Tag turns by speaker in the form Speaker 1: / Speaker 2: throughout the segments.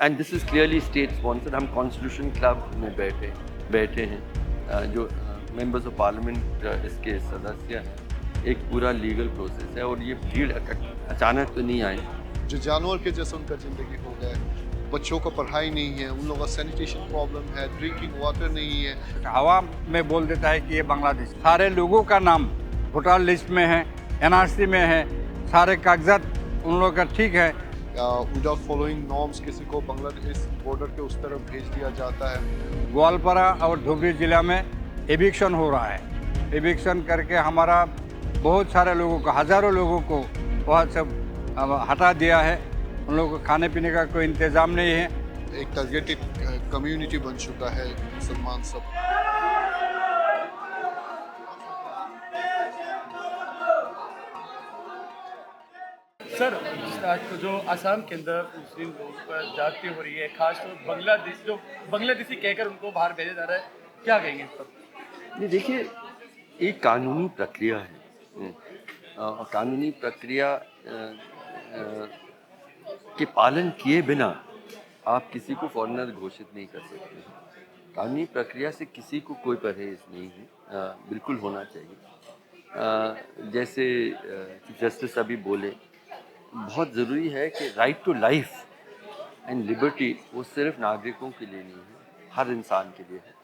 Speaker 1: And this is clearly state sponsored. हम constitution club में बैठे हैं। जो मेंबर्स ऑफ पार्लियामेंट इसके सदस्य हैं। एक पूरा लीगल प्रोसेस है और ये भीड़ अचानक तो नहीं आई।
Speaker 2: जो जानवर के जैसे उनका ज़िंदगी हो गया है। बच्चों को पढ़ाई नहीं है, उन लोगों का सैनिटेशन प्रॉब्लम है, ड्रिंकिंग वाटर नहीं है।
Speaker 3: हवा में बोल देता है कि ये बांग्लादेश। सारे लोगों का नाम वोटर लिस्ट में है, एनआरसी में है, सारे कागजात उन लोगों का ठीक है।
Speaker 2: विदाउट फॉलोइंग नॉर्म्स किसी को बांग्लादेश बॉर्डर के उस तरफ भेज दिया जाता है।
Speaker 3: ग्वालपारा और धुबरी जिला में एविक्शन हो रहा है। एविक्शन करके हमारा बहुत सारे लोगों को, हज़ारों लोगों को वहाँ से हटा दिया है। उन लोगों को खाने पीने का कोई इंतज़ाम नहीं है।
Speaker 2: एक टारगेटेड कम्युनिटी बन चुका है मुसलमान सब।
Speaker 4: सर, जो असम के अंदर मुस्लिम लोगों पर ज्यादती हो रही है, खासतौर बांग्लादेश जो बांग्लादेशी कहकर उनको बाहर भेजा जा रहा है, क्या कहेंगे इस पर?
Speaker 1: नहीं, देखिए, एक कानूनी प्रक्रिया है। और कानूनी प्रक्रिया के पालन किए बिना आप किसी को फॉरेनर घोषित नहीं कर सकते। कानूनी प्रक्रिया से किसी को कोई परहेज नहीं है। बिल्कुल होना चाहिए। जैसे चीफ जस्टिस अभी बोले, बहुत ज़रूरी है कि right to life and liberty वो सिर्फ नागरिकों के लिए नहीं है, हर इंसान के लिए है।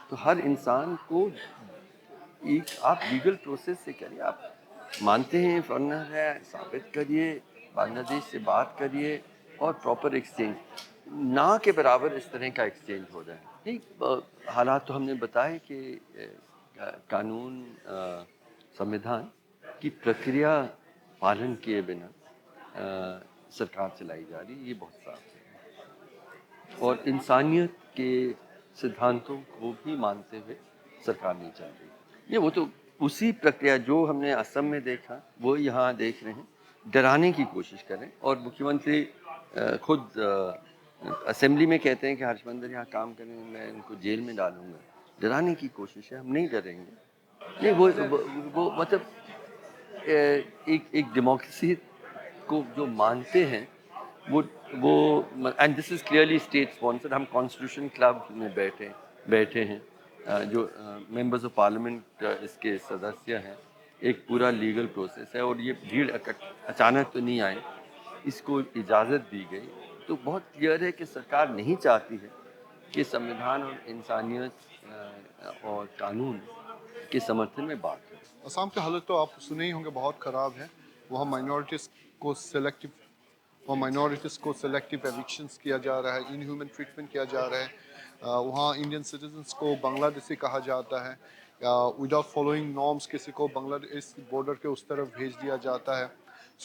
Speaker 1: तो हर इंसान को एक आप लीगल प्रोसेस से करिए। आप मानते हैं फॉरेनर है, साबित करिए, बांग्लादेश से बात करिए और प्रॉपर एक्सचेंज ना के बराबर इस तरह का एक्सचेंज हो जाए। नहीं, हालात तो हमने बताए कि कानून, संविधान की प्रक्रिया पालन किए बिना सरकार चलाई जा रही है, ये बहुत साफ है। और इंसानियत के सिद्धांतों को भी मानते हुए सरकार नहीं चल रही। ये वो तो उसी प्रक्रिया जो हमने असम में देखा वो यहाँ देख रहे हैं। डराने की कोशिश करें और मुख्यमंत्री खुद असेंबली में कहते हैं कि हर्षवर्धन यहाँ काम करें, मैं इनको जेल में डालूंगा। डराने की कोशिश है, हम नहीं डरेंगे। नहीं, वो मतलब एक डेमोक्रेसी को जो मानते हैं वो and this is clearly state sponsored. हम कॉन्स्टिट्यूशन क्लब में बैठे हैं। जो मेंबर्स ऑफ पार्लियामेंट इसके सदस्य हैं। एक पूरा लीगल प्रोसेस है और ये भीड़ अचानक तो नहीं आई, इसको इजाज़त दी गई। तो बहुत क्लियर है कि सरकार नहीं चाहती है कि संविधान और इंसानियत और कानून के समर्थन में बात हो।
Speaker 2: असम की हालत तो आप सुने ही होंगे, बहुत ख़राब है। वहाँ माइनॉरिटीज़ को सेलेक्टिव एविक्शंस किया जा रहा है, इनह्यूमन ट्रीटमेंट किया जा रहा है। वहाँ इंडियन सिटीजन्स को बांग्लादेशी कहा जाता है। विदाउट फॉलोइंग नॉर्म्स किसी को बांग्लादेश बॉर्डर के उस तरफ भेज दिया जाता है।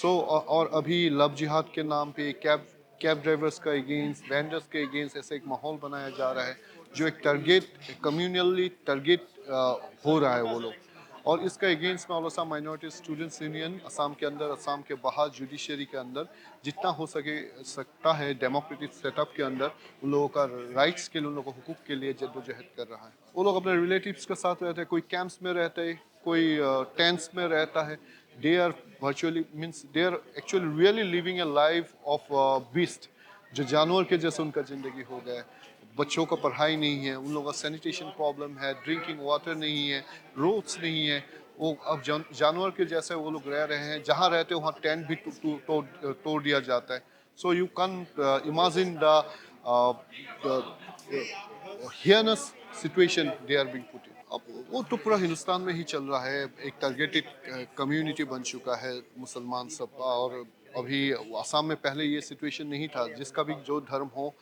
Speaker 2: और अभी लव जिहाद के नाम पे कैब ड्राइवर्स का अगेंस्ट, वेंडर्स के अगेंस्ट ऐसे एक माहौल बनाया जा रहा है, जो एक कम्युनली टारगेट हो रहा है वो लोग। और इसका अगेंस्ट में Assam minority students union Assam के अंदर, असम के बाहर, जुडिशरी के अंदर जितना हो सकता है डेमोक्रेटिक सेटअप के अंदर उन लोगों का राइट्स के लिए, उन लोगों को हुकूक के लिए जद्दोजहद कर रहा है। वो लोग अपने रिलेटिव्स के साथ रहते हैं, कोई कैंप्स में रहते हैं, कोई टेंट्स में रहता है। They are actually really living a life of beast. जो जानवर के जैसे उनका ज़िंदगी हो गया है। बच्चों को पढ़ाई नहीं है, उन लोगों का सैनिटेशन प्रॉब्लम है, ड्रिंकिंग वाटर नहीं है, रोड्स नहीं है। वो अब जानवर के जैसे वो लोग रह रहे हैं। जहाँ रहते हैं वहाँ टेंट भी तोड़ दिया जाता है। So you can imagine the harshness situation they are being put in. अब वो तो पूरा हिंदुस्तान में ही चल रहा है। एक टारगेटेड कम्युनिटी बन चुका है मुसलमान सब का। और अभी आसाम में पहले ये सिचुएशन नहीं था। जिसका भी जो धर्म हो,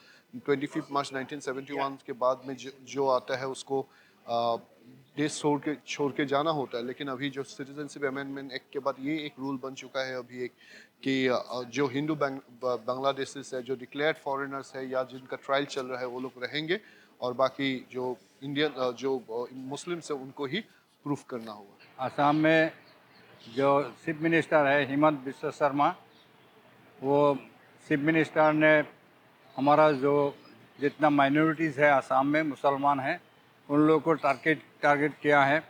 Speaker 2: 25 मार्च 1971 के बाद में जो आता है उसको देश छोड़ के जाना होता है। लेकिन अभी जो सिटीजनशिप अमेंडमेंट एक्ट के बाद ये एक रूल बन चुका है अभी एक, कि जो हिंदू बांग्लादेशीज है, जो डिक्लेयर्ड फॉरेनर्स है या जिनका ट्रायल चल रहा है, वो लोग रहेंगे। और बाकी जो इंडियन जो मुस्लिम्स है उनको ही प्रूफ करना होगा।
Speaker 3: असम में जो चीफ मिनिस्टर है हिमंत बिश्व शर्मा, वो चीफ मिनिस्टर ने हमारा जो जितना माइनॉरिटीज़ है असम में, मुसलमान हैं, उन लोगों को टारगेट किया है।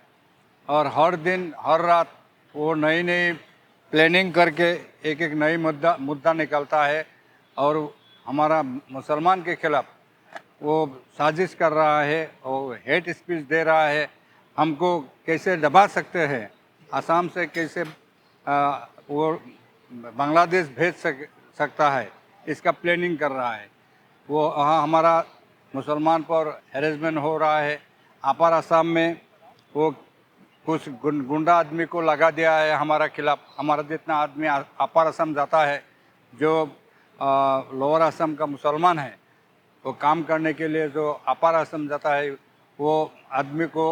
Speaker 3: और हर दिन हर रात वो नई नई प्लानिंग करके एक नई मुद्दा निकलता है। और हमारा मुसलमान के खिलाफ वो साजिश कर रहा है और हेट स्पीच दे रहा है। हमको कैसे दबा सकते हैं, असम से कैसे वो बांग्लादेश भेज सकता है, इसका प्लानिंग कर रहा है। वो वहाँ हमारा मुसलमान पर हैरेसमेंट हो रहा है। अपर असम में वो कुछ गुंडा आदमी को लगा दिया है हमारा खिलाफ। हमारा जितना आदमी अपर असम जाता है, जो लोअर असम का मुसलमान है, वो काम करने के लिए जो अपर असम जाता है, वो आदमी को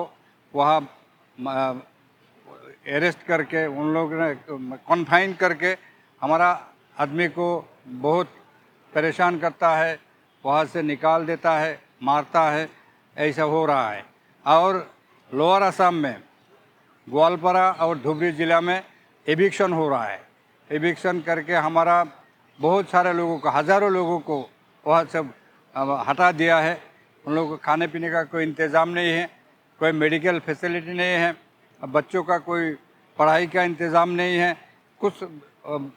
Speaker 3: वहाँ अरेस्ट करके उन लोगों ने कन्फाइन करके हमारा आदमी को बहुत परेशान करता है, वहाँ से निकाल देता है, मारता है। ऐसा हो रहा है। और लोअर असम में ग्वालपारा और धुबरी ज़िला में एविक्शन हो रहा है। एविक्शन करके हमारा बहुत सारे लोगों को, हज़ारों लोगों को वहाँ से हटा दिया है। उन लोगों को खाने पीने का कोई इंतज़ाम नहीं है, कोई मेडिकल फैसिलिटी नहीं है, बच्चों का कोई पढ़ाई का इंतज़ाम नहीं है, कुछ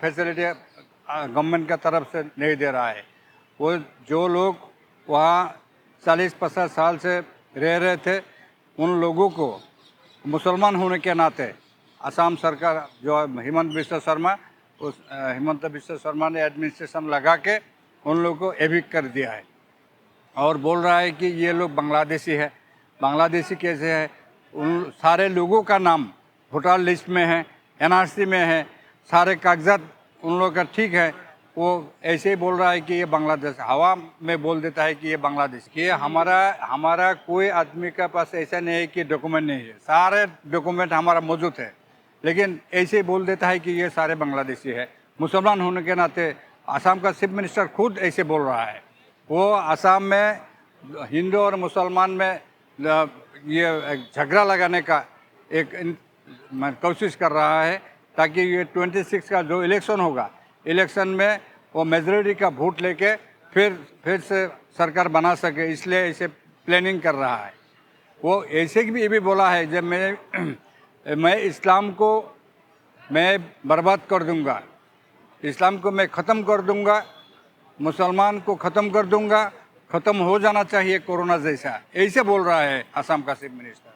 Speaker 3: फैसिलिटी गवर्नमेंट का तरफ से नहीं दे रहा है। वो जो लोग वहाँ 40-50 साल से रह रहे थे, उन लोगों को मुसलमान होने के नाते असम सरकार जो हिमंत बिस्वा शर्मा, उस हिमंत बिस्वा शर्मा ने एडमिनिस्ट्रेशन लगा के उन लोगों को एविक्ट कर दिया है और बोल रहा है कि ये लोग बांग्लादेशी है। बांग्लादेशी कैसे है? उन सारे लोगों का नाम वोटर लिस्ट में है, एनआरसी में है, सारे कागजात उन लोगों का ठीक है। वो ऐसे ही बोल रहा है कि ये बांग्लादेश, हवा में बोल देता है कि ये बांग्लादेश। कि हमारा कोई आदमी का पास ऐसा नहीं है कि डॉक्यूमेंट नहीं है, सारे डॉक्यूमेंट हमारा मौजूद है, लेकिन ऐसे ही बोल देता है कि ये सारे बांग्लादेशी है। मुसलमान होने के नाते असम का चीफ मिनिस्टर खुद ऐसे बोल रहा है। वो असम में हिंदू और मुसलमान में ये झगड़ा लगाने का एक कोशिश कर रहा है, ताकि ये 26 का जो इलेक्शन होगा, इलेक्शन में वो मेजॉरिटी का वोट लेके फिर से सरकार बना सके, इसलिए ऐसे प्लानिंग कर रहा है। वो ऐसे भी ये भी बोला है, जब मैं इस्लाम को मैं बर्बाद कर दूंगा, इस्लाम को मैं ख़त्म कर दूंगा, मुसलमान को ख़त्म कर दूंगा, ख़त्म हो जाना चाहिए कोरोना जैसा, ऐसे बोल रहा है असम का चीफ मिनिस्टर।